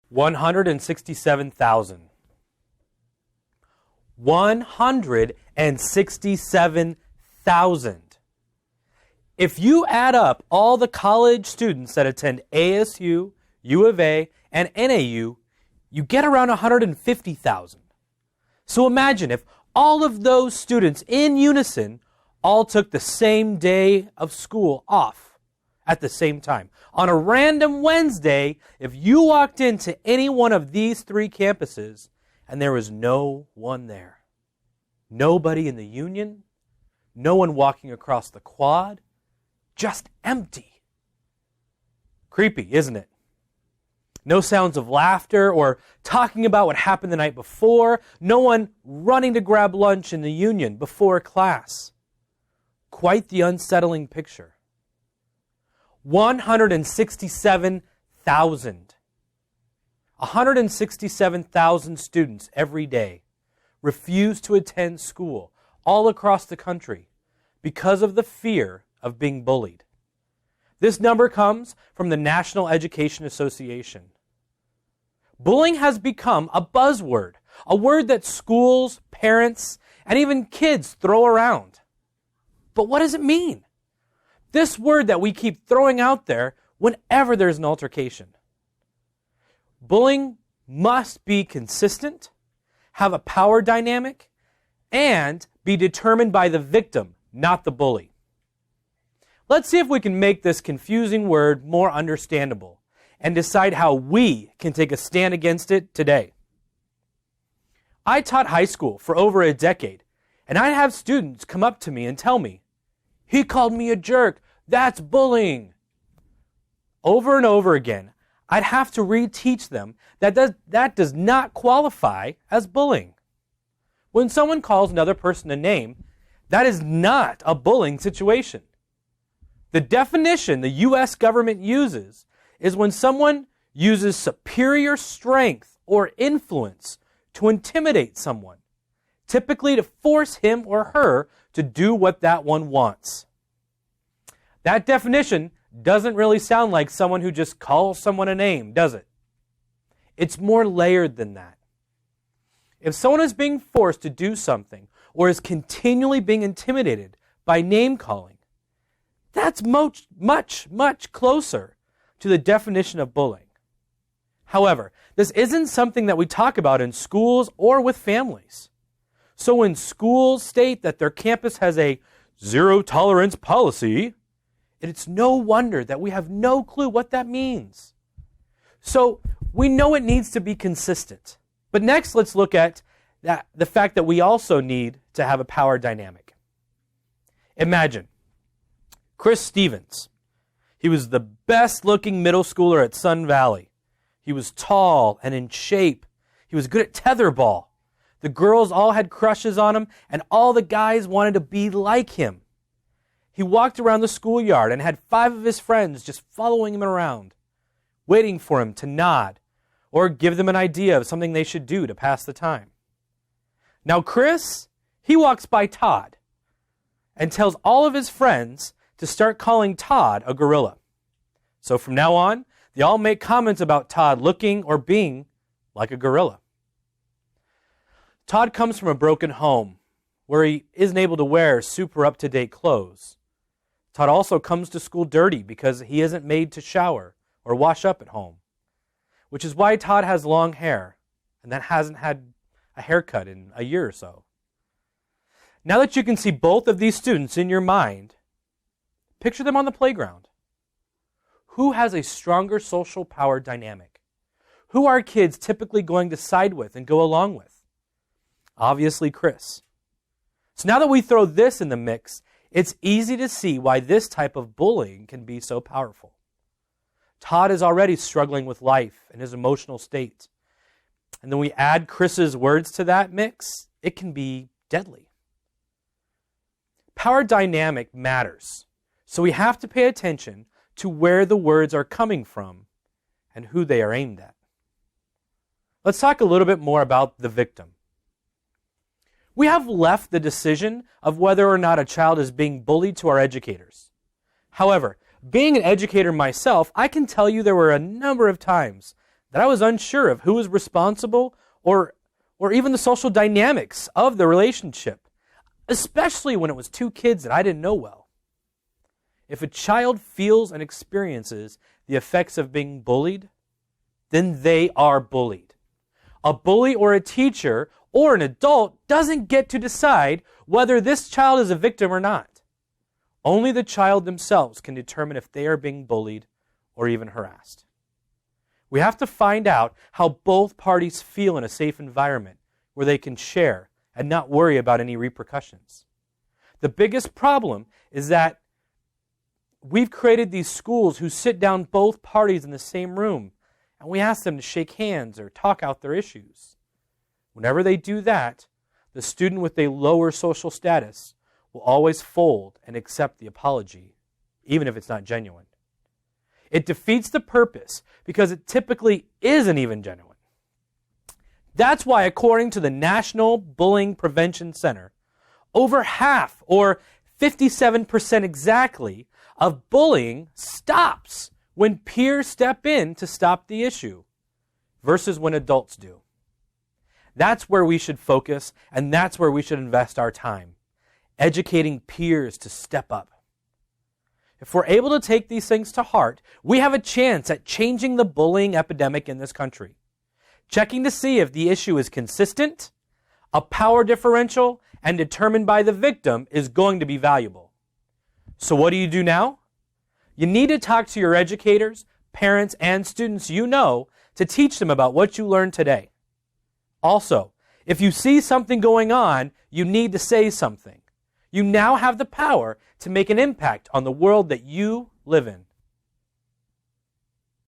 167,000. 167,000. If you add up all the college students that attend ASU, U of A, and NAU, you get around 150,000. So imagine if all of those students in unison all took the same day of school off at the same time. On a random Wednesday, if you walked into any one of these three campuses and there was no one there, nobody in the Union, no one walking across the quad, just empty. Creepy, isn't it? No sounds of laughter or talking about what happened the night before. No one running to grab lunch in the Union before class. Quite the unsettling picture. 167,000. 167,000 students every day refuse to attend school all across the country because of the fear of being bullied. This number comes from the National Education Association. Bullying has become a buzzword, a word that schools, parents, and even kids throw around. But what does it mean? This word that we keep throwing out there whenever there's an altercation. Bullying must be consistent, have a power dynamic, and be determined by the victim, not the bully. Let's see if we can make this confusing word more understandable and decide how we can take a stand against it today. I taught high school for over a decade, and I'd have students come up to me and tell me, "He called me a jerk. That's bullying." Over and over again, I'd have to reteach them that does not qualify as bullying. When someone calls another person a name, that is not a bullying situation. The definition the U.S. government uses is when someone uses superior strength or influence to intimidate someone, typically to force him or her to do what that one wants. That definition doesn't really sound like someone who just calls someone a name, does it? It's more layered than that. If someone is being forced to do something or is continually being intimidated by name calling, that's much, much closer to the definition of bullying. However, this isn't something that we talk about in schools or with families. So when schools state that their campus has a zero tolerance policy, it's no wonder that we have no clue what that means. So we know it needs to be consistent. But next, let's look at the fact that we also need to have a power dynamic. Imagine Chris Stevens. He was the best-looking middle schooler at Sun Valley. He was tall and in shape. He was good at tetherball. The girls all had crushes on him, and all the guys wanted to be like him. He walked around the schoolyard and had 5 of his friends just following him around, waiting for him to nod or give them an idea of something they should do to pass the time. Now Chris, he walks by Todd and tells all of his friends to start calling Todd a gorilla. So from now on, they all make comments about Todd looking or being like a gorilla. Todd comes from a broken home where he isn't able to wear super up-to-date clothes. Todd also comes to school dirty because he isn't made to shower or wash up at home, which is why Todd has long hair and that hasn't had a haircut in a year or so. Now that you can see both of these students in your mind, picture them on the playground. Who has a stronger social power dynamic? Who are kids typically going to side with and go along with? Obviously, Chris. So now that we throw this in the mix, it's easy to see why this type of bullying can be so powerful. Todd is already struggling with life and his emotional state. And then we add Chris's words to that mix, it can be deadly. Power dynamic matters. So we have to pay attention to where the words are coming from and who they are aimed at. Let's talk a little bit more about the victim. We have left the decision of whether or not a child is being bullied to our educators. However, being an educator myself, I can tell you there were a number of times that I was unsure of who was responsible or even the social dynamics of the relationship, especially when it was two kids that I didn't know well. If a child feels and experiences the effects of being bullied, then they are bullied. A bully or a teacher or an adult doesn't get to decide whether this child is a victim or not. Only the child themselves can determine if they are being bullied or even harassed. We have to find out how both parties feel in a safe environment where they can share and not worry about any repercussions. The biggest problem is that we've created these schools who sit down both parties in the same room, and we ask them to shake hands or talk out their issues. Whenever they do that, the student with a lower social status will always fold and accept the apology, even if it's not genuine. It defeats the purpose because it typically isn't even genuine. That's why, according to the National Bullying Prevention Center, over half, or 57% exactly, of bullying stops when peers step in to stop the issue versus when adults do. That's where we should focus, and that's where we should invest our time, educating peers to step up. If we're able to take these things to heart, we have a chance at changing the bullying epidemic in this country. Checking to see if the issue is consistent, a power differential, and determined by the victim is going to be valuable. So what do you do now? You need to talk to your educators, parents, and students you know to teach them about what you learned today. Also, if you see something going on, you need to say something. You now have the power to make an impact on the world that you live in.